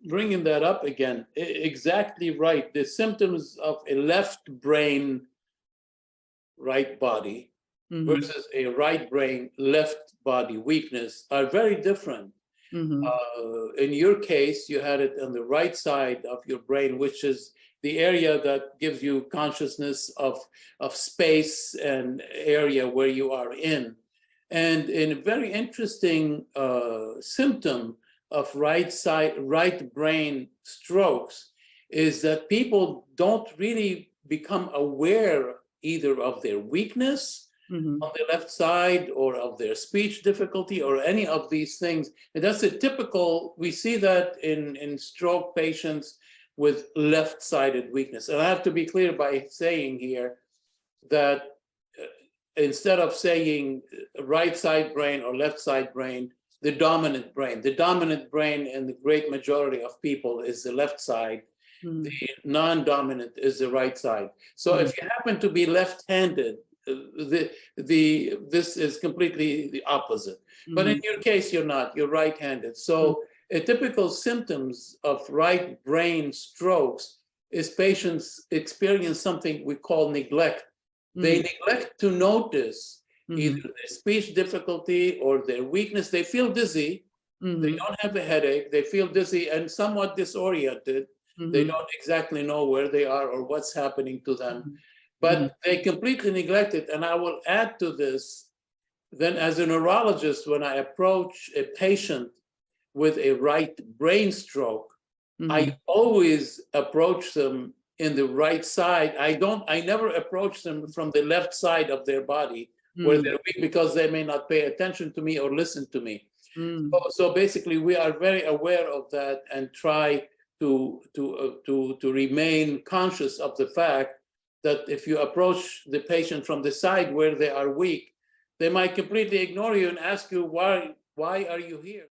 bringing that up again. Exactly right. The symptoms of a left brain, right body Mhm. versus a right brain, left body weakness are very different. Mhm. In your case, you had it on the right side of your brain, which is the area that gives you consciousness of space and area where you are in. And in a very interesting symptom of right brain strokes is that people don't really become aware either of their weakness Mhm. on the left side or of their speech difficulty or any of these things. And that's a typical, we see that in stroke patients with left-sided weakness. And I have to be clear by saying here that instead of saying right side brain or left side brain, the dominant brain in the great majority of people is the left side. Mhm. The non-dominant is the right side. So if you happen to be left-handed, this is completely the opposite. But in Mhm. your case, you're not. You're right-handed. So a typical symptoms of right brain strokes is patients experience something we call neglect. They neglect to notice either Mhm. their speech difficulty or their weakness. They feel dizzy. They Mhm. don't have a headache. They feel dizzy and somewhat disoriented. They Mhm. don't exactly know where they are or what's happening to them, Mhm. but they completely neglect it. And I will add to this, then as a neurologist, when I approach a patient with a right brain stroke, Mhm. I always approach them in the right side. I never approach them from the left side of their body where Mhm. they're weak because they may not pay attention to me or listen to me. Mhm. So basically, we are very aware of that and try to remain conscious of the fact that if you approach the patient from the side where they are weak, they might completely ignore you and ask you why are you here?